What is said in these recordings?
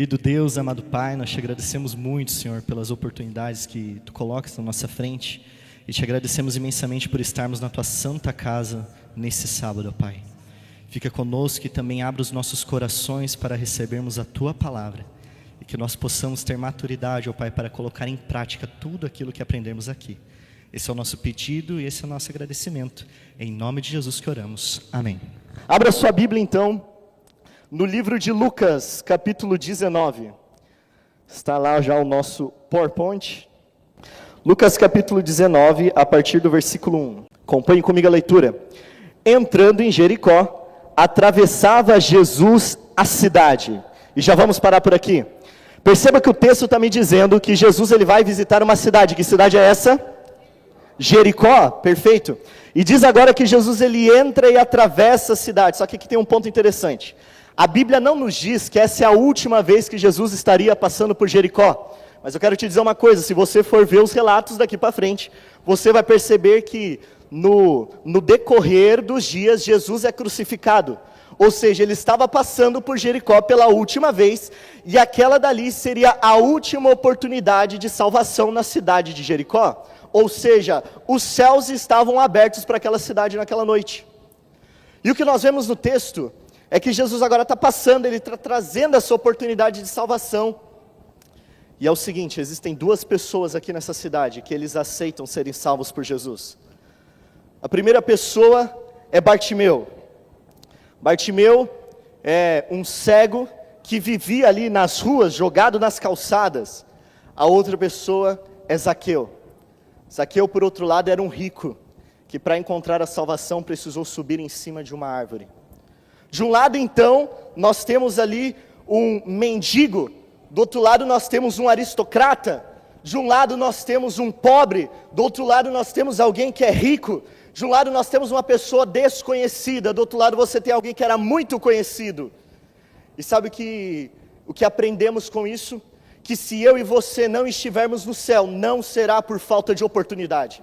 Querido Deus, amado Pai, nós te agradecemos muito, Senhor, pelas oportunidades que Tu colocas na nossa frente e te agradecemos imensamente por estarmos na Tua santa casa nesse sábado, ó Pai. Fica conosco e também abra os nossos corações para recebermos a Tua palavra e que nós possamos ter maturidade, ó Pai, para colocar em prática tudo aquilo que aprendemos aqui. Esse é o nosso pedido e esse é o nosso agradecimento. Em nome de Jesus que oramos. Amém. Abra sua Bíblia então, no livro de Lucas, capítulo 19. Está lá já o nosso PowerPoint. Lucas capítulo 19, a partir do versículo 1. Acompanhe comigo a leitura. Entrando em Jericó, atravessava Jesus a cidade. E já vamos parar por aqui. Perceba que o texto está me dizendo que Jesus ele vai visitar uma cidade. Que cidade é essa? Jericó, perfeito. E diz agora que Jesus ele entra e atravessa a cidade. Só que aqui tem um ponto interessante. A Bíblia não nos diz que essa é a última vez que Jesus estaria passando por Jericó. Mas eu quero te dizer uma coisa, se você for ver os relatos daqui para frente, você vai perceber que no decorrer dos dias, Jesus é crucificado. Ou seja, ele estava passando por Jericó pela última vez, e aquela dali seria a última oportunidade de salvação na cidade de Jericó. Ou seja, os céus estavam abertos para aquela cidade naquela noite. E o que nós vemos no texto é que Jesus agora está passando, ele está trazendo essa oportunidade de salvação. E é o seguinte, existem duas pessoas aqui nessa cidade que eles aceitam serem salvos por Jesus. A primeira pessoa é Bartimeu. Bartimeu é um cego que vivia ali nas ruas, jogado nas calçadas. A outra pessoa é Zaqueu. Zaqueu, por outro lado, era um rico, que para encontrar a salvação precisou subir em cima de uma árvore. De um lado, então, nós temos ali um mendigo, do outro lado nós temos um aristocrata, de um lado nós temos um pobre, do outro lado nós temos alguém que é rico, de um lado nós temos uma pessoa desconhecida, do outro lado você tem alguém que era muito conhecido. E sabe o que aprendemos com isso? Que se eu e você não estivermos no céu, não será por falta de oportunidade.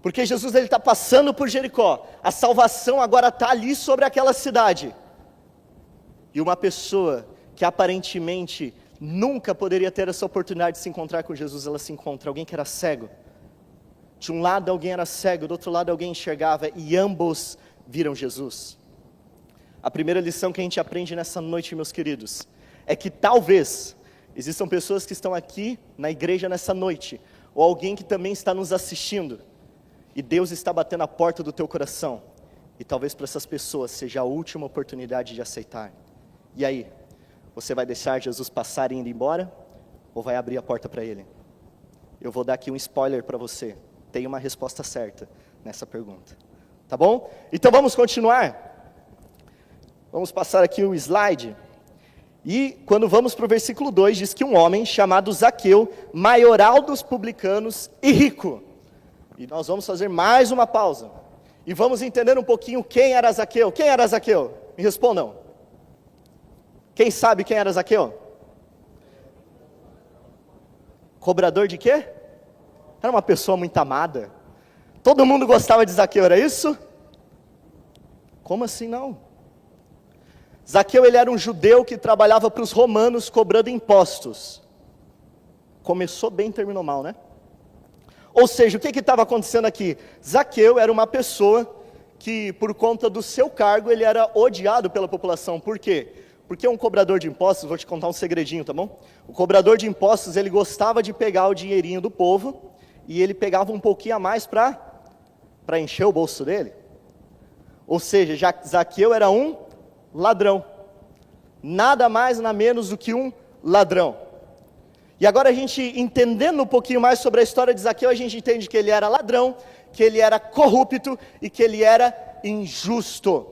Porque Jesus está passando por Jericó, a salvação agora está ali sobre aquela cidade. E uma pessoa que aparentemente nunca poderia ter essa oportunidade de se encontrar com Jesus, ela se encontra, alguém que era cego. De um lado alguém era cego, do outro lado alguém enxergava, e ambos viram Jesus. A primeira lição que a gente aprende nessa noite, meus queridos, é que talvez existam pessoas que estão aqui na igreja nessa noite, ou alguém que também está nos assistindo, e Deus está batendo a porta do teu coração, e talvez para essas pessoas seja a última oportunidade de aceitar. E aí, você vai deixar Jesus passar e ir embora, ou vai abrir a porta para Ele? Eu vou dar aqui um spoiler para você, tem uma resposta certa nessa pergunta, tá bom? Então vamos continuar, vamos passar aqui o slide, e quando vamos para o versículo 2, diz que um homem chamado Zaqueu, maioral dos publicanos e rico. E nós vamos fazer mais uma pausa. E vamos entender um pouquinho quem era Zaqueu. Quem era Zaqueu? Me respondam. Quem sabe quem era Zaqueu? Cobrador de quê? Era uma pessoa muito amada. Todo mundo gostava de Zaqueu, era isso? Como assim não? Zaqueu ele era um judeu que trabalhava para os romanos cobrando impostos. Começou bem, terminou mal, né? Ou seja, o que estava acontecendo aqui? Zaqueu era uma pessoa que, por conta do seu cargo, ele era odiado pela população. Por quê? Porque um cobrador de impostos, vou te contar um segredinho, tá bom? O cobrador de impostos, ele gostava de pegar o dinheirinho do povo, e ele pegava um pouquinho a mais para encher o bolso dele. Ou seja, Zaqueu era um ladrão. Nada mais, nada menos do que um ladrão. E agora a gente, entendendo um pouquinho mais sobre a história de Zaqueu, a gente entende que ele era ladrão, que ele era corrupto e que ele era injusto.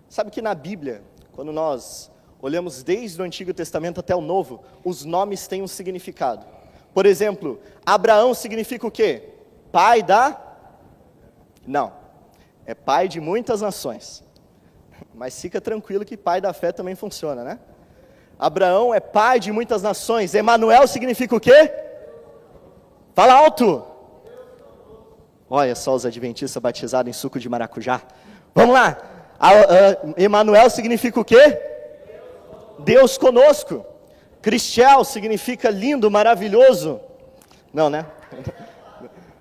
Sabe que na Bíblia, quando nós olhamos desde o Antigo Testamento até o Novo, os nomes têm um significado. Por exemplo, Abraão significa o quê? Pai da... Não, é pai de muitas nações. Mas fica tranquilo que pai da fé também funciona, né? Abraão é pai de muitas nações. Emanuel significa o quê? Fala alto. Olha só os adventistas batizados em suco de maracujá. Vamos lá. Emanuel significa o quê? Deus conosco. Cristial significa lindo, maravilhoso. Não, né?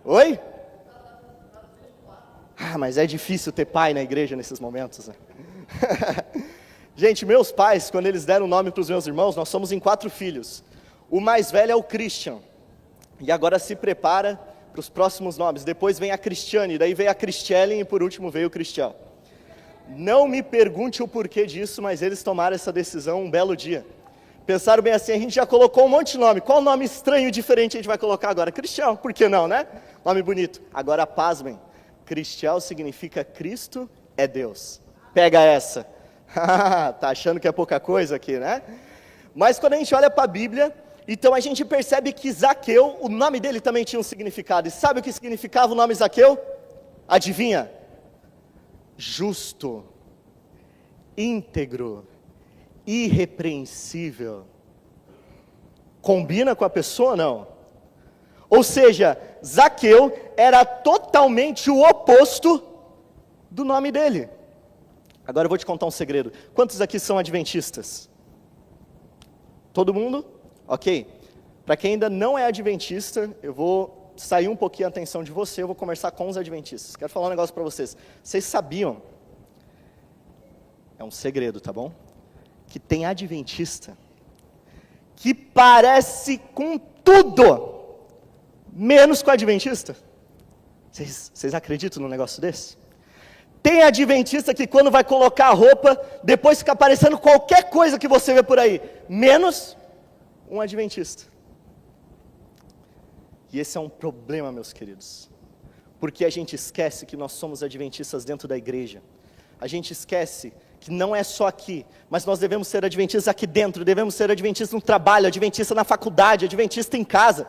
Oi? Mas é difícil ter pai na igreja nesses momentos, né? Gente, meus pais, quando eles deram o nome para os meus irmãos, nós somos em 4 filhos. O mais velho é o Christian. E agora se prepara para os próximos nomes. Depois vem a Cristiane, daí veio a Cristielen e por último veio o Cristian. Não me pergunte o porquê disso, mas eles tomaram essa decisão um belo dia. Pensaram bem assim, a gente já colocou um monte de nome. Qual nome estranho e diferente a gente vai colocar agora? Cristian, por que não, né? Nome bonito. Agora pasmem. Cristian significa Cristo é Deus. Pega essa. Tá achando que é pouca coisa aqui, né? Mas quando a gente olha para a Bíblia, então a gente percebe que Zaqueu, o nome dele também tinha um significado. E sabe o que significava o nome Zaqueu? Adivinha? Justo, íntegro, irrepreensível. Combina com a pessoa ou não? Ou seja, Zaqueu era totalmente o oposto do nome dele. Agora eu vou te contar um segredo. Quantos aqui são adventistas? Todo mundo? Ok. Para quem ainda não é adventista, eu vou sair um pouquinho a atenção de você, eu vou conversar com os adventistas. Quero falar um negócio para vocês. Vocês sabiam, é um segredo, tá bom? Que tem adventista que parece com tudo, menos com adventista. Vocês acreditam num negócio desse? Tem adventista que quando vai colocar a roupa, depois fica aparecendo qualquer coisa que você vê por aí, menos um adventista. E esse é um problema, meus queridos, porque a gente esquece que nós somos adventistas dentro da igreja. A gente esquece que não é só aqui, mas nós devemos ser adventistas aqui dentro, devemos ser adventistas no trabalho, adventista na faculdade, adventista em casa.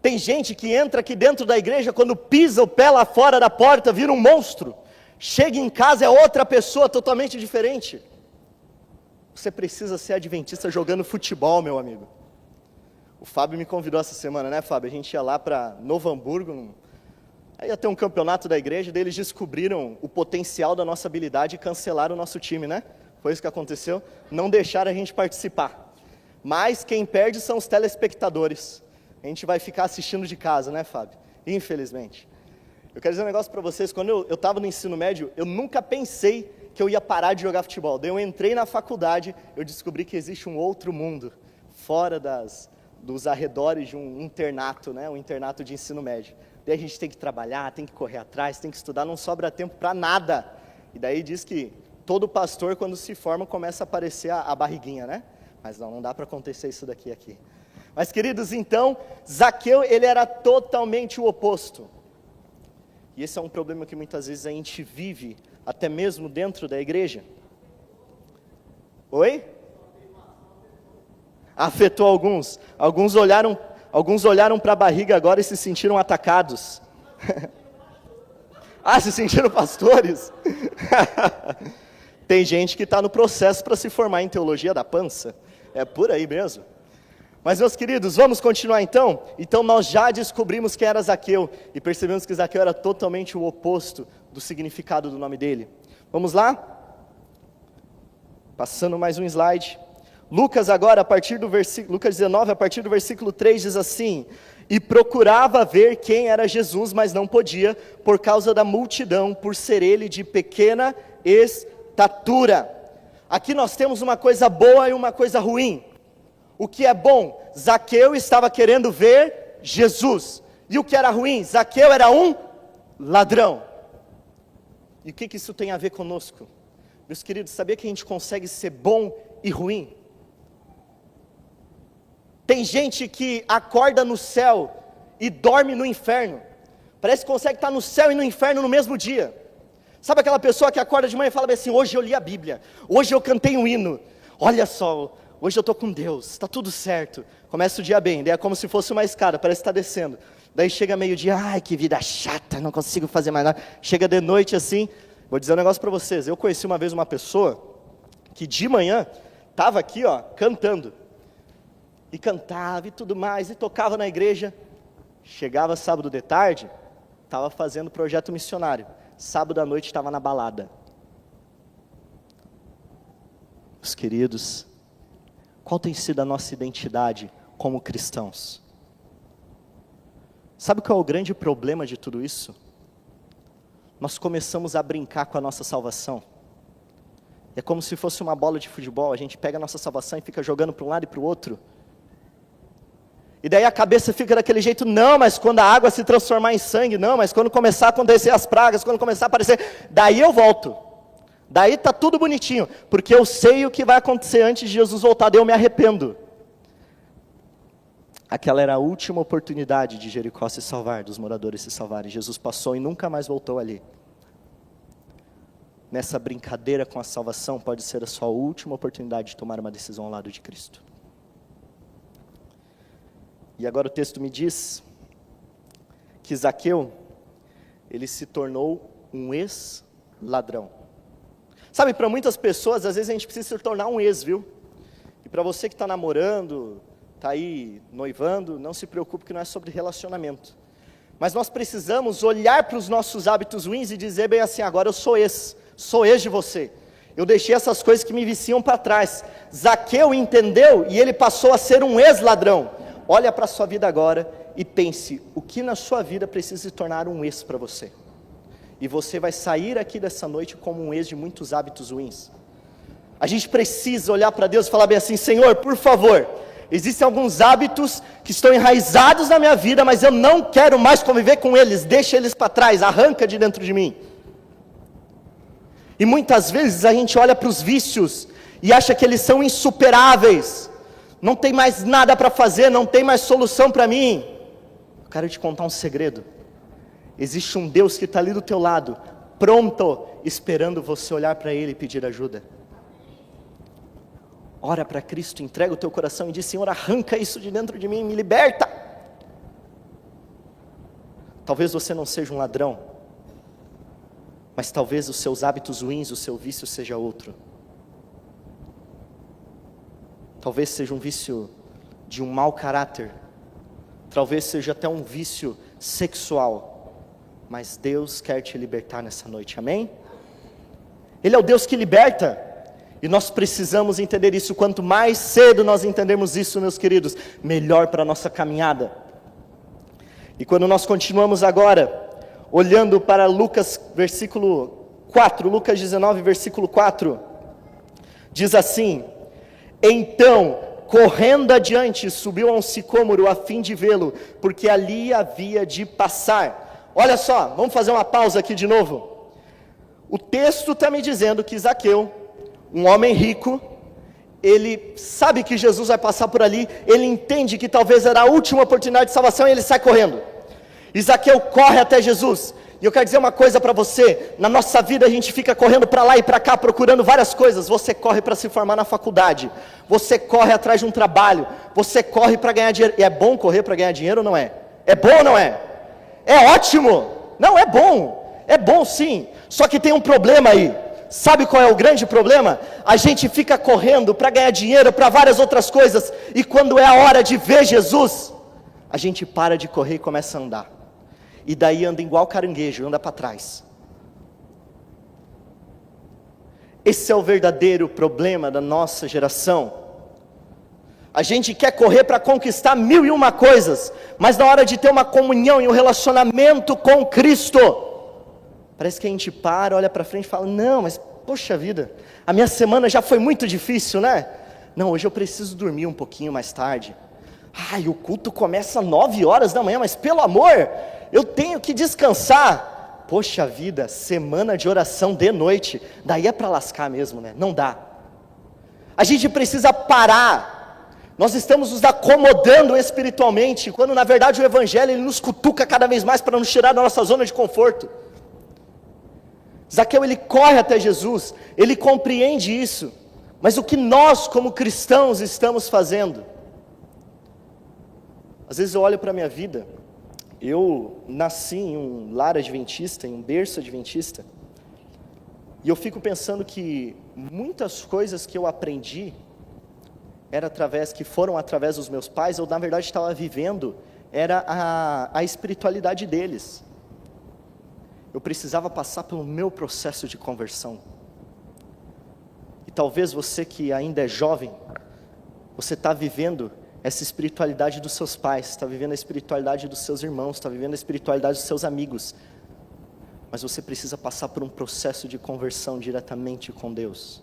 Tem gente que entra aqui dentro da igreja, quando pisa o pé lá fora da porta, vira um monstro. Chega em casa, é outra pessoa totalmente diferente. Você precisa ser adventista jogando futebol, meu amigo. O Fábio me convidou essa semana, né, Fábio? A gente ia lá para Novo Hamburgo, aí ia ter um campeonato da igreja, daí eles descobriram o potencial da nossa habilidade e cancelaram o nosso time, né? Foi isso que aconteceu, não deixaram a gente participar. Mas quem perde são os telespectadores. A gente vai ficar assistindo de casa, né, Fábio? Infelizmente. Eu quero dizer um negócio para vocês, quando eu estava no ensino médio, eu nunca pensei que eu ia parar de jogar futebol. Daí eu entrei na faculdade, eu descobri que existe um outro mundo, fora dos arredores de um internato, né? Um internato de ensino médio. Daí a gente tem que trabalhar, tem que correr atrás, tem que estudar, não sobra tempo para nada. E daí diz que todo pastor, quando se forma, começa a aparecer a barriguinha, né? Mas não dá para acontecer isso daqui aqui. Mas, queridos, então, Zaqueu, ele era totalmente o oposto. E esse é um problema que muitas vezes a gente vive, até mesmo dentro da igreja. Oi? Afetou alguns. Alguns olharam para a barriga agora e se sentiram atacados. Se sentiram pastores? Tem gente que está no processo para se formar em teologia da pança. É por aí mesmo. Mas, meus queridos, vamos continuar então? Então nós já descobrimos quem era Zaqueu e percebemos que Zaqueu era totalmente o oposto do significado do nome dele. Vamos lá? Passando mais um slide. Lucas agora, Lucas 19, a partir do versículo 3, diz assim: e procurava ver quem era Jesus, mas não podia, por causa da multidão, por ser ele de pequena estatura. Aqui nós temos uma coisa boa e uma coisa ruim. O que é bom? Zaqueu estava querendo ver Jesus. E o que era ruim? Zaqueu era um ladrão. E o que isso tem a ver conosco? Meus queridos, sabia que a gente consegue ser bom e ruim? Tem gente que acorda no céu e dorme no inferno. Parece que consegue estar no céu e no inferno no mesmo dia. Sabe aquela pessoa que acorda de manhã e fala assim: hoje eu li a Bíblia, hoje eu cantei um hino, olha só, hoje eu estou com Deus, está tudo certo. Começa o dia bem, daí é como se fosse uma escada, parece que está descendo. Daí chega meio-dia, ai que vida chata, não consigo fazer mais nada. Chega de noite assim, vou dizer um negócio para vocês. Eu conheci uma vez uma pessoa que de manhã estava aqui cantando. E cantava e tudo mais, e tocava na igreja. Chegava sábado de tarde, estava fazendo projeto missionário. Sábado à noite estava na balada. Os queridos, Qual tem sido a nossa identidade como cristãos? Sabe qual é o grande problema de tudo isso? Nós começamos a brincar com a nossa salvação. É como se fosse uma bola de futebol, a gente pega a nossa salvação e fica jogando para um lado e para o outro. E daí a cabeça fica daquele jeito, não, mas quando a água se transformar em sangue, não, mas quando começar a acontecer as pragas, quando começar a aparecer, daí eu volto. Daí está tudo bonitinho, porque eu sei o que vai acontecer antes de Jesus voltar, daí eu me arrependo. Aquela era a última oportunidade de Jericó se salvar, dos moradores se salvarem. Jesus passou e nunca mais voltou ali. Nessa brincadeira com a salvação, pode ser a sua última oportunidade de tomar uma decisão ao lado de Cristo. E agora o texto me diz que Zaqueu, ele se tornou um ex-ladrão. Sabe, para muitas pessoas, às vezes a gente precisa se tornar um ex, viu? E para você que está namorando, está aí noivando, não se preocupe que não é sobre relacionamento. Mas nós precisamos olhar para os nossos hábitos ruins e dizer bem assim, agora eu sou ex de você. Eu deixei essas coisas que me viciam para trás. Zaqueu entendeu e ele passou a ser um ex-ladrão. Olha para a sua vida agora e pense, o que na sua vida precisa se tornar um ex para você? E você vai sair aqui dessa noite como um ex de muitos hábitos ruins. A gente precisa olhar para Deus e falar bem assim, Senhor, por favor, existem alguns hábitos que estão enraizados na minha vida, mas eu não quero mais conviver com eles, deixa eles para trás, arranca de dentro de mim. E muitas vezes a gente olha para os vícios e acha que eles são insuperáveis, não tem mais nada para fazer, não tem mais solução para mim. Eu quero te contar um segredo. Existe um Deus que está ali do teu lado, pronto, esperando você olhar para Ele e pedir ajuda. Ora para Cristo, entrega o teu coração e diz, Senhor, arranca isso de dentro de mim, me liberta. Talvez você não seja um ladrão, mas talvez os seus hábitos ruins, o seu vício seja outro. Talvez seja um vício de um mau caráter, talvez seja até um vício sexual, mas Deus quer te libertar nessa noite, amém? Ele é o Deus que liberta, e nós precisamos entender isso. Quanto mais cedo nós entendermos isso, meus queridos, melhor para a nossa caminhada. E quando nós continuamos agora, olhando para Lucas versículo 4, Lucas 19 versículo 4, diz assim, então, correndo adiante, subiu a um sicômoro a fim de vê-lo, porque ali havia de passar. Olha só, vamos fazer uma pausa aqui de novo. O texto está me dizendo que Zaqueu, um homem rico, ele sabe que Jesus vai passar por ali, ele entende que talvez era a última oportunidade de salvação e ele sai correndo. E Zaqueu corre até Jesus. E eu quero dizer uma coisa para você, na nossa vida a gente fica correndo para lá e para cá, procurando várias coisas. Você corre para se formar na faculdade, você corre atrás de um trabalho, você corre para ganhar dinheiro. E é bom correr para ganhar dinheiro ou não é? É bom ou não é? É ótimo! Não, é bom sim, só que tem um problema aí. Sabe qual é o grande problema? A gente fica correndo para ganhar dinheiro, para várias outras coisas, e quando é a hora de ver Jesus, a gente para de correr e começa a andar. E daí anda igual caranguejo, anda para trás. Esse é o verdadeiro problema da nossa geração. A gente quer correr para conquistar 1001 coisas, mas na hora de ter uma comunhão e um relacionamento com Cristo, parece que a gente para, olha para frente e fala, não, mas poxa vida, a minha semana já foi muito difícil, né? Não, hoje eu preciso dormir um pouquinho mais tarde. Ai, o culto começa às 9 horas da manhã, mas pelo amor, eu tenho que descansar. Poxa vida, semana de oração de noite, daí é para lascar mesmo, né? Não dá. A gente precisa parar. Nós estamos nos acomodando espiritualmente, quando na verdade o Evangelho ele nos cutuca cada vez mais para nos tirar da nossa zona de conforto. Zaqueu ele corre até Jesus, ele compreende isso, mas o que nós como cristãos estamos fazendo? Às vezes eu olho para a minha vida, eu nasci em um lar adventista, em um berço adventista, e eu fico pensando que muitas coisas que eu aprendi que foram através dos meus pais, eu na verdade estava vivendo, era a espiritualidade deles. Eu precisava passar pelo meu processo de conversão. E talvez você que ainda é jovem, Você está vivendo essa espiritualidade dos seus pais, está vivendo a espiritualidade dos seus irmãos, está vivendo a espiritualidade dos seus amigos. Mas você precisa passar por um processo de conversão diretamente com Deus.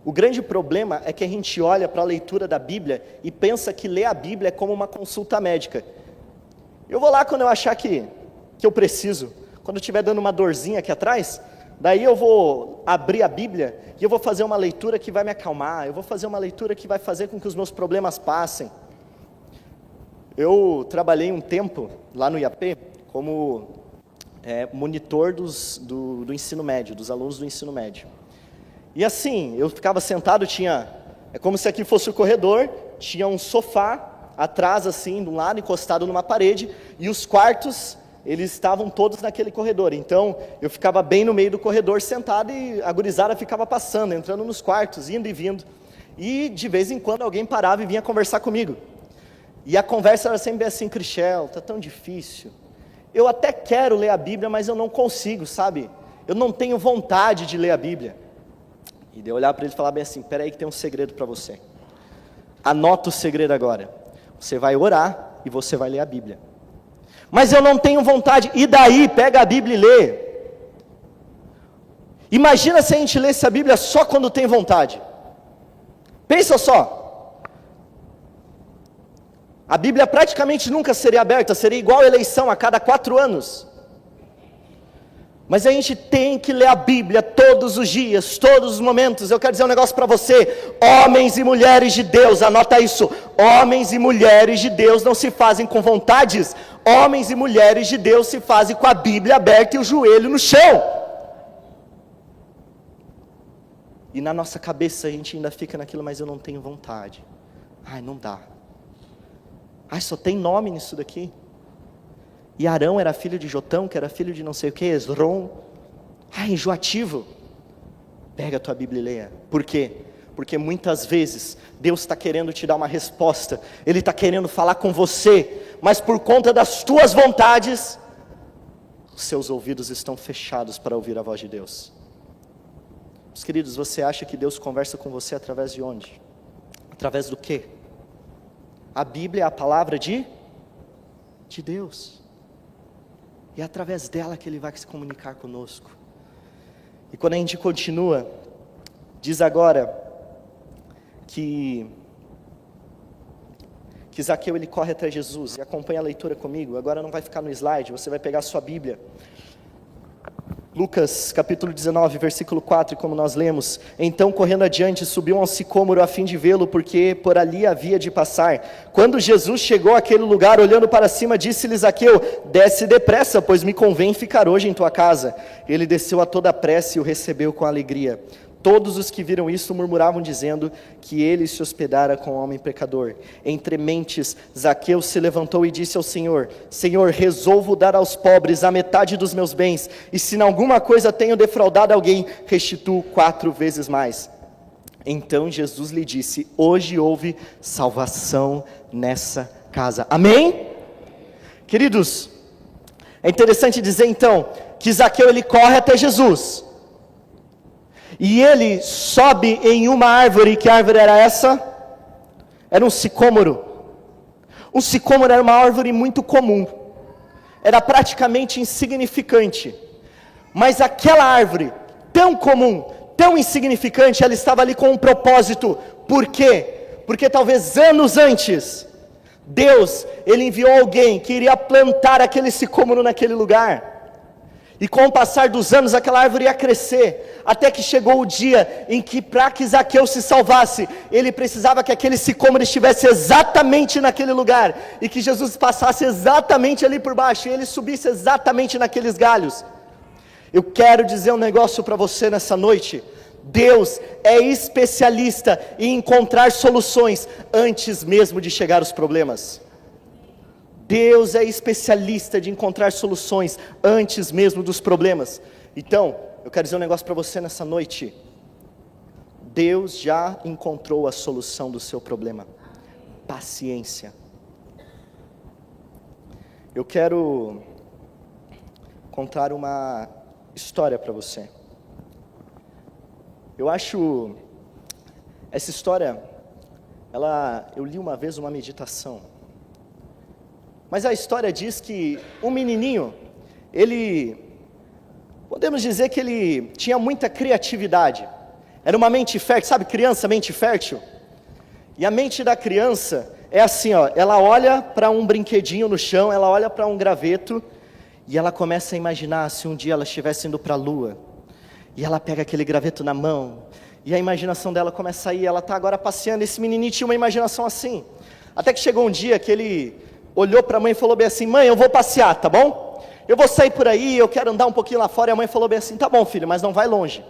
O grande problema é que a gente olha para a leitura da Bíblia e pensa que ler a Bíblia é como uma consulta médica. Eu vou lá quando eu achar que eu preciso. Quando eu estiver dando uma dorzinha aqui atrás, daí eu vou abrir a Bíblia e eu vou fazer uma leitura que vai me acalmar. Eu vou fazer uma leitura que vai fazer com que os meus problemas passem. Eu trabalhei um tempo lá no IAP como monitor do ensino médio, dos alunos do ensino médio. E assim, eu ficava sentado, é como se aqui fosse o corredor, tinha um sofá atrás assim, de um lado, encostado numa parede, e os quartos, eles estavam todos naquele corredor. Então, eu ficava bem no meio do corredor, sentado, e a gurizada ficava passando, entrando nos quartos, indo e vindo. E de vez em quando alguém parava e vinha conversar comigo. E a conversa era sempre assim: Crichel, tá tão difícil. Eu até quero ler a Bíblia, mas eu não consigo, sabe? Eu não tenho vontade de ler a Bíblia. E de eu olhar para ele e falar bem assim: peraí que tem um segredo para você. Anota o segredo agora. Você vai orar e você vai ler a Bíblia. Mas eu não tenho vontade. E daí? Pega a Bíblia e lê. Imagina se a gente lesse a Bíblia só quando tem vontade. Pensa só. A Bíblia praticamente nunca seria aberta, seria igual a eleição a cada 4 anos. Mas a gente tem que ler a Bíblia todos os dias, todos os momentos. Eu quero dizer um negócio para você: homens e mulheres de Deus, anota isso, homens e mulheres de Deus não se fazem com vontades, homens e mulheres de Deus se fazem com a Bíblia aberta e o joelho no chão. E na nossa cabeça a gente ainda fica naquilo: mas eu não tenho vontade, ai não dá, ai só tem nome nisso daqui. E Arão era filho de Jotão, que era filho de não sei o que, Esrom. Enjoativo. Pega a tua Bíblia e leia. Por quê? Porque muitas vezes Deus está querendo te dar uma resposta, Ele está querendo falar com você, mas por conta das tuas vontades, os seus ouvidos estão fechados para ouvir a voz de Deus. Meus queridos, você acha que Deus conversa com você através de onde? Através do quê? A Bíblia é a palavra de Deus. E é através dela que Ele vai se comunicar conosco. E quando a gente continua, diz agora que Zaqueu ele corre atrás de Jesus. E acompanha a leitura comigo. Agora não vai ficar no slide, você vai pegar a sua Bíblia. Lucas capítulo 19, versículo 4, como nós lemos: então correndo adiante, subiu a um sicômoro a fim de vê-lo, porque por ali havia de passar. Quando Jesus chegou àquele lugar, olhando para cima, disse-lhe Zaqueu: desce depressa, pois me convém ficar hoje em tua casa. Ele desceu a toda pressa e o recebeu com alegria. Todos os que viram isso murmuravam, dizendo que ele se hospedara com um homem pecador. Entre mentes, Zaqueu se levantou e disse ao Senhor: Senhor, resolvo dar aos pobres a metade dos meus bens, e se em alguma coisa tenho defraudado alguém, restituo 4 vezes mais. Então Jesus lhe disse: hoje houve salvação nessa casa. Amém? Queridos, é interessante dizer então que Zaqueu ele corre até Jesus. E ele sobe em uma árvore. Que árvore era essa? Era um sicômoro. Um sicômoro era uma árvore muito comum. Era praticamente insignificante. Mas aquela árvore, tão comum, tão insignificante, ela estava ali com um propósito. Por quê? Porque talvez anos antes, Deus, Ele enviou alguém que iria plantar aquele sicômoro naquele lugar. E com o passar dos anos, aquela árvore ia crescer, até que chegou o dia em que, para que Zaqueu se salvasse, ele precisava que aquele sicômoro estivesse exatamente naquele lugar, e que Jesus passasse exatamente ali por baixo, e ele subisse exatamente naqueles galhos. Eu quero dizer um negócio para você nessa noite: Deus é especialista em encontrar soluções antes mesmo de chegar os problemas. Deus é especialista de encontrar soluções antes mesmo dos problemas. Então, eu quero dizer um negócio para você nessa noite: Deus já encontrou a solução do seu problema. Paciência. Eu quero contar uma história para você. Eu acho essa história eu li uma vez uma meditação, mas a história diz que um menininho, podemos dizer que ele tinha muita criatividade, era uma mente fértil, sabe criança, mente fértil? E a mente da criança é assim, ó, ela olha para um brinquedinho no chão, ela olha para um graveto, e ela começa a imaginar se um dia ela estivesse indo para a lua, e ela pega aquele graveto na mão, e a imaginação dela começa a ir, ela está agora passeando, esse menininho tinha uma imaginação assim, até que chegou um dia que ele olhou para a mãe e falou bem assim, mãe, eu vou passear, tá bom? Eu vou sair por aí, eu quero andar um pouquinho lá fora, e a mãe falou bem assim, tá bom filho, mas não vai longe.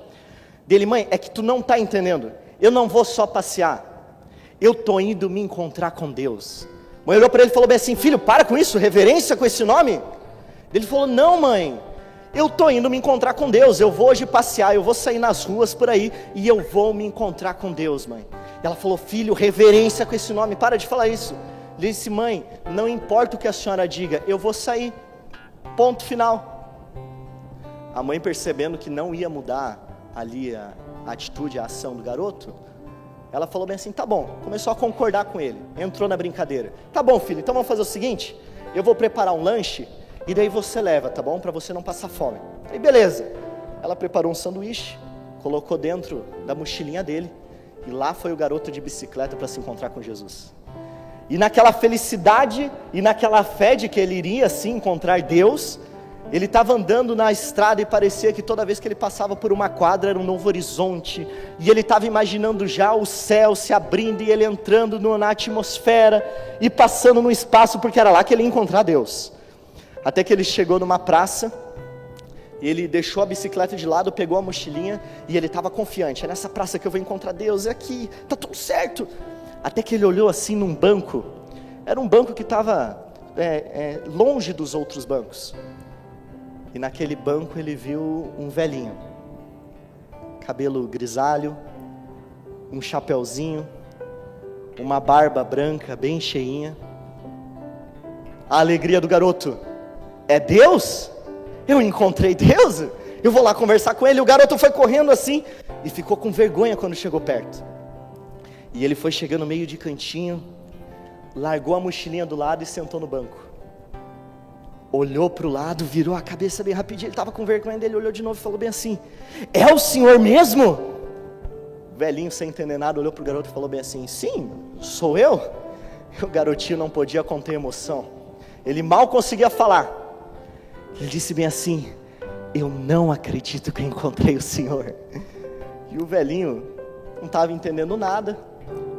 Dele, mãe, é que tu não está entendendo, eu não vou só passear, eu estou indo me encontrar com Deus. A mãe olhou para ele e falou bem assim, filho, para com isso, reverência com esse nome? Ele falou, não mãe, eu estou indo me encontrar com Deus, eu vou hoje passear, eu vou sair nas ruas por aí, e eu vou me encontrar com Deus, mãe. E ela falou, filho, reverência com esse nome, para de falar isso. Ele disse, mãe, não importa o que a senhora diga, eu vou sair, ponto final. A mãe, percebendo que não ia mudar ali a atitude, a ação do garoto, ela falou bem assim, tá bom, começou a concordar com ele, entrou na brincadeira. Tá bom filho, então vamos fazer o seguinte, eu vou preparar um lanche, e daí você leva, tá bom? Para você não passar fome. Aí beleza, ela preparou um sanduíche, colocou dentro da mochilinha dele, e lá foi o garoto de bicicleta para se encontrar com Jesus. E naquela felicidade, e naquela fé de que ele iria sim encontrar Deus, ele estava andando na estrada e parecia que toda vez que ele passava por uma quadra era um novo horizonte, e ele estava imaginando já o céu se abrindo e ele entrando na atmosfera e passando no espaço, porque era lá que ele ia encontrar Deus. Até que ele chegou numa praça, ele deixou a bicicleta de lado, pegou a mochilinha e ele estava confiante, é nessa praça que eu vou encontrar Deus, é aqui, tá tudo certo. Até que ele olhou assim num banco, era um banco que estava longe dos outros bancos. E naquele banco ele viu um velhinho, cabelo grisalho, um chapeuzinho, uma barba branca bem cheinha. A alegria do garoto, é Deus? Eu encontrei Deus? Eu vou lá conversar com ele. O garoto foi correndo assim e ficou com vergonha quando chegou perto. E ele foi chegando meio de cantinho, largou a mochilinha do lado e sentou no banco. Olhou para o lado, virou a cabeça bem rapidinho, ele estava com vergonha dele, olhou de novo e falou bem assim, é o senhor mesmo? O velhinho sem entender nada olhou para o garoto e falou bem assim, sim, sou eu? O garotinho não podia conter a emoção, ele mal conseguia falar. Ele disse bem assim, eu não acredito que eu encontrei o senhor. E o velhinho não estava entendendo nada,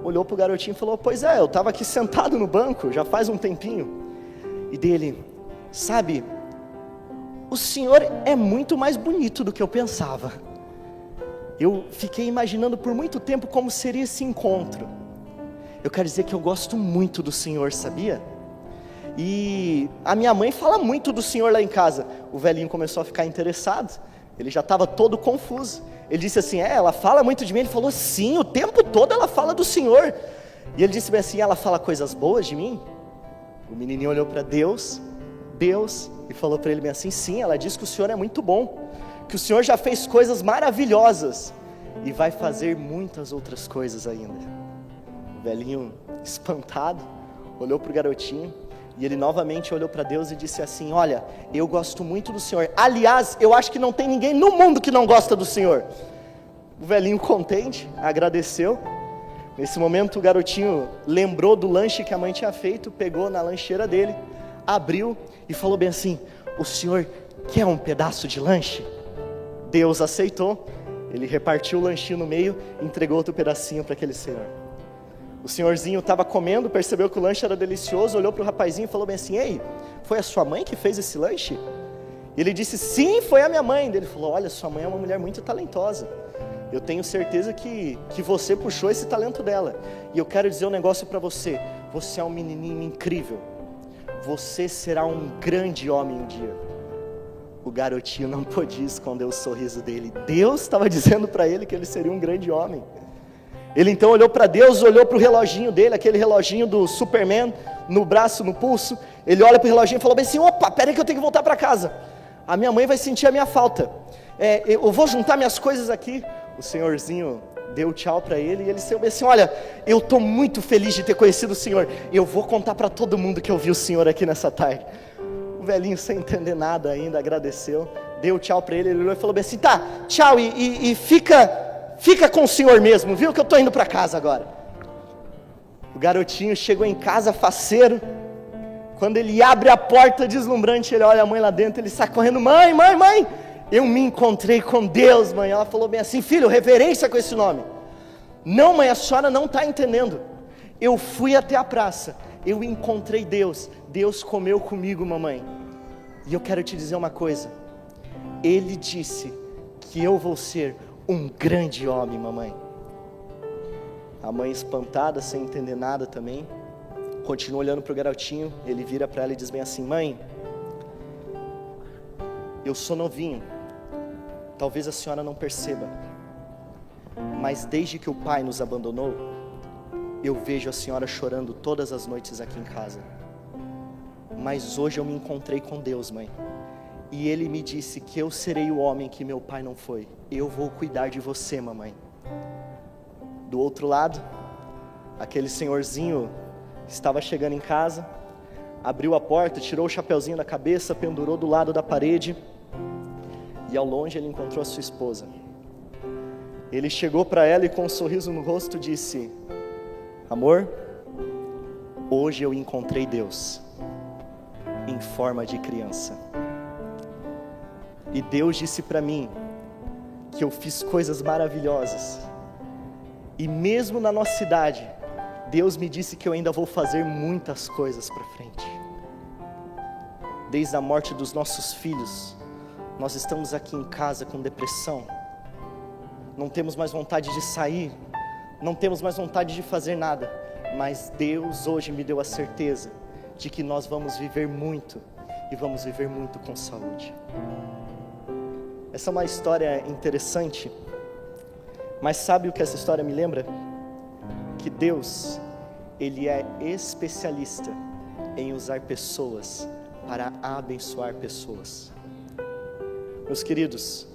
olhou para o garotinho e falou, pois é, eu estava aqui sentado no banco, já faz um tempinho. E dele, sabe, o senhor é muito mais bonito do que eu pensava. Eu fiquei imaginando por muito tempo como seria esse encontro. Eu quero dizer que eu gosto muito do senhor, sabia? E a minha mãe fala muito do senhor lá em casa. O velhinho começou a ficar interessado, ele já estava todo confuso. Ele disse assim, ela fala muito de mim? Ele falou, sim, o tempo todo ela fala do senhor. E ele disse bem assim, ela fala coisas boas de mim? O menininho olhou para Deus, e falou para ele bem assim, sim, ela diz que o senhor é muito bom, que o senhor já fez coisas maravilhosas, e vai fazer muitas outras coisas ainda. O velhinho, espantado, olhou para o garotinho, e ele novamente olhou para Deus e disse assim, olha, eu gosto muito do senhor, aliás, eu acho que não tem ninguém no mundo que não gosta do senhor. O velhinho contente, agradeceu. Nesse momento o garotinho lembrou do lanche que a mãe tinha feito, pegou na lancheira dele, abriu e falou bem assim, o senhor quer um pedaço de lanche? Deus aceitou, ele repartiu o lanchinho no meio, entregou outro pedacinho para aquele senhor. O senhorzinho estava comendo, percebeu que o lanche era delicioso, olhou para o rapazinho e falou bem assim, ei, foi a sua mãe que fez esse lanche? E ele disse, sim, foi a minha mãe. Ele falou, olha, sua mãe é uma mulher muito talentosa, eu tenho certeza que você puxou esse talento dela, e eu quero dizer um negócio para você, você é um menininho incrível, você será um grande homem um dia. O garotinho não podia esconder o sorriso dele, Deus estava dizendo para ele que ele seria um grande homem. Ele então olhou para Deus, olhou para o reloginho dele, aquele reloginho do Superman, no braço, no pulso, ele olha para o reloginho e falou bem assim, opa, peraí que eu tenho que voltar para casa, a minha mãe vai sentir a minha falta, eu vou juntar minhas coisas aqui. o senhorzinho deu tchau para ele e ele saiu bem assim: olha, eu estou muito feliz de ter conhecido o senhor, eu vou contar para todo mundo que eu vi o senhor aqui nessa tarde. O velhinho, sem entender nada ainda, agradeceu, deu tchau para ele, ele olhou e falou bem assim: tá, tchau, e fica com o senhor mesmo, viu, que eu estou indo para casa agora. O garotinho chegou em casa faceiro. Quando ele abre a porta deslumbrante, ele olha a mãe lá dentro, ele sai correndo: mãe, eu me encontrei com Deus, mãe. Ela falou bem assim: filho, reverência com esse nome. Não, mãe, a senhora não está entendendo. Eu fui até a praça, eu encontrei Deus, Deus comeu comigo, mamãe. E eu quero te dizer uma coisa, Ele disse que eu vou ser um grande homem, mamãe. A mãe, espantada, sem entender nada também, continua olhando para o garotinho. Ele vira para ela e diz bem assim: mãe, eu sou novinho, talvez a senhora não perceba, mas desde que o pai nos abandonou, eu vejo a senhora chorando todas as noites aqui em casa. Mas hoje eu me encontrei com Deus, mãe, e Ele me disse que eu serei o homem que meu pai não foi. Eu vou cuidar de você, mamãe. Do outro lado, aquele senhorzinho estava chegando em casa, abriu a porta, tirou o chapeuzinho da cabeça, pendurou do lado da parede, e ao longe ele encontrou a sua esposa. Ele chegou para ela e com um sorriso no rosto disse: amor, hoje eu encontrei Deus em forma de criança. E Deus disse para mim que eu fiz coisas maravilhosas. E mesmo na nossa idade, Deus me disse que eu ainda vou fazer muitas coisas para frente. Desde a morte dos nossos filhos, nós estamos aqui em casa com depressão. Não temos mais vontade de sair, não temos mais vontade de fazer nada. Mas Deus hoje me deu a certeza de que nós vamos viver muito, e vamos viver muito com saúde. Essa é uma história interessante, mas sabe o que essa história me lembra? Que Deus, Ele é especialista em usar pessoas para abençoar pessoas. Meus queridos,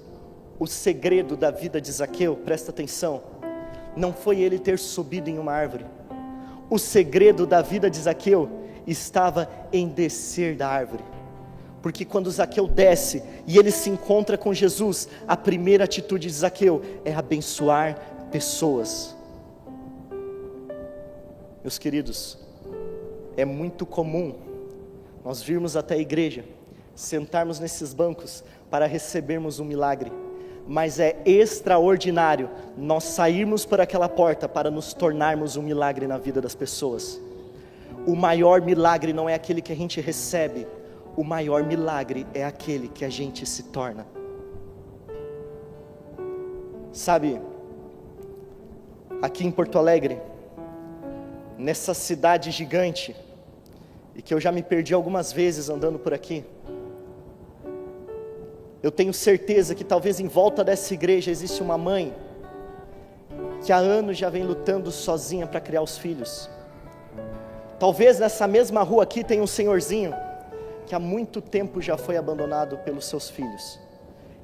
o segredo da vida de Zaqueu, presta atenção, não foi ele ter subido em uma árvore. O segredo da vida de Zaqueu estava em descer da árvore. Porque quando Zaqueu desce e ele se encontra com Jesus, a primeira atitude de Zaqueu é abençoar pessoas. Meus queridos, é muito comum nós virmos até a igreja, sentarmos nesses bancos para recebermos um milagre, mas é extraordinário nós sairmos por aquela porta para nos tornarmos um milagre na vida das pessoas. O maior milagre não é aquele que a gente recebe, o maior milagre é aquele que a gente se torna. Sabe, aqui em Porto Alegre, nessa cidade gigante, e que eu já me perdi algumas vezes andando por aqui, eu tenho certeza que talvez em volta dessa igreja existe uma mãe que há anos já vem lutando sozinha para criar os filhos. Talvez nessa mesma rua aqui tenha um senhorzinho que há muito tempo já foi abandonado pelos seus filhos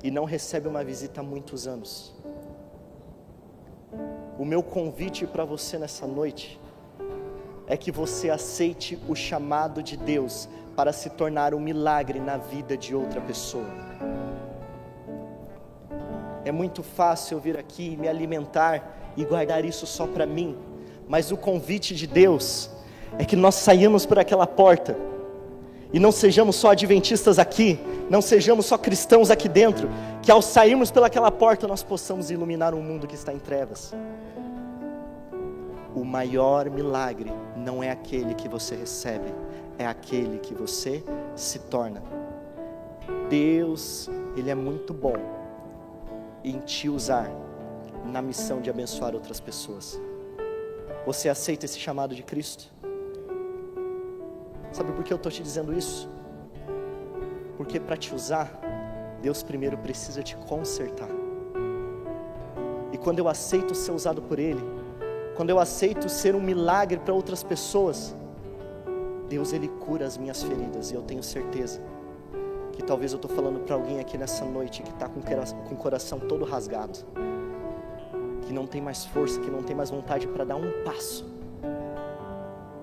e não recebe uma visita há muitos anos. O meu convite para você nessa noite é que você aceite o chamado de Deus para se tornar um milagre na vida de outra pessoa. É muito fácil eu vir aqui me alimentar e guardar isso só para mim, mas o convite de Deus é que nós saímos por aquela porta e não sejamos só adventistas aqui, não sejamos só cristãos aqui dentro, que ao sairmos pelaquela porta nós possamos iluminar um mundo que está em trevas. O maior milagre não é aquele que você recebe, é aquele que você se torna. Deus, Ele é muito bom em te usar na missão de abençoar outras pessoas. Você aceita esse chamado de Cristo? Sabe por que eu estou te dizendo isso? Porque para te usar, Deus primeiro precisa te consertar. E quando eu aceito ser usado por Ele, quando eu aceito ser um milagre para outras pessoas, Deus, Ele cura as minhas feridas. E eu tenho certeza que talvez eu estou falando para alguém aqui nessa noite que está com o coração todo rasgado. que não tem mais força, que não tem mais vontade para dar um passo,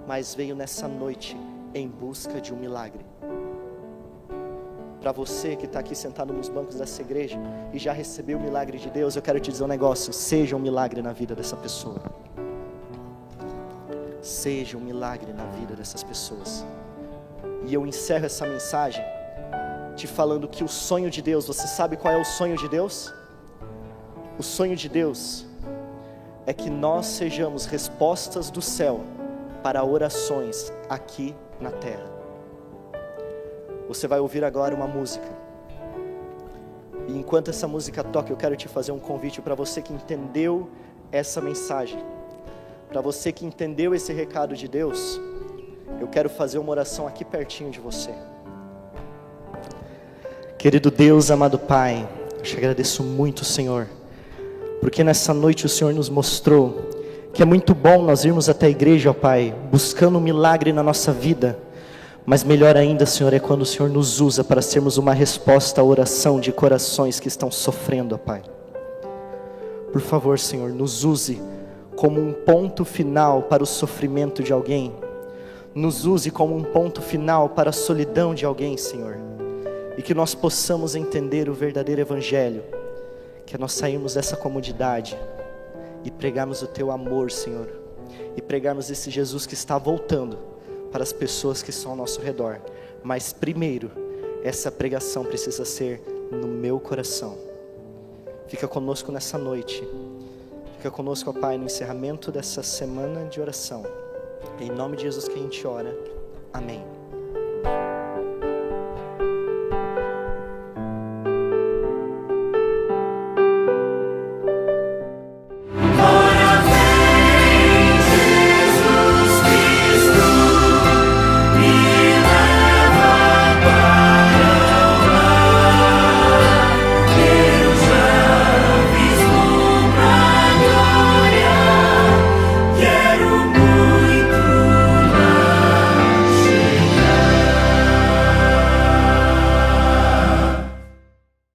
mas veio nessa noite em busca de um milagre. Para você que está aqui sentado nos bancos dessa igreja e já recebeu o milagre de Deus, eu quero te dizer um negócio: seja um milagre na vida dessa pessoa. Seja um milagre na vida dessas pessoas. E eu encerro essa mensagem te falando que o sonho de Deus, você sabe qual é o sonho de Deus? O sonho de Deus é que nós sejamos respostas do céu para orações aqui na terra. Você vai ouvir agora uma música, e enquanto essa música toca, eu quero te fazer um convite para você que entendeu essa mensagem, para você que entendeu esse recado de Deus. Eu quero fazer uma oração aqui pertinho de você. Querido Deus, amado Pai, eu te agradeço muito, Senhor, porque nessa noite o Senhor nos mostrou que é muito bom nós irmos até a igreja, ó Pai, buscando um milagre na nossa vida, mas melhor ainda, Senhor, é quando o Senhor nos usa para sermos uma resposta à oração de corações que estão sofrendo, ó Pai. Por favor, Senhor, nos use como um ponto final para o sofrimento de alguém, nos use como um ponto final para a solidão de alguém, Senhor, e que nós possamos entender o verdadeiro evangelho, que nós saímos dessa comodidade e pregarmos o Teu amor, Senhor, e pregarmos esse Jesus que está voltando para as pessoas que estão ao nosso redor. Mas primeiro, essa pregação precisa ser no meu coração. Fica conosco nessa noite, fica conosco, ó Pai, no encerramento dessa semana de oração. Em nome de Jesus que a gente ora, amém.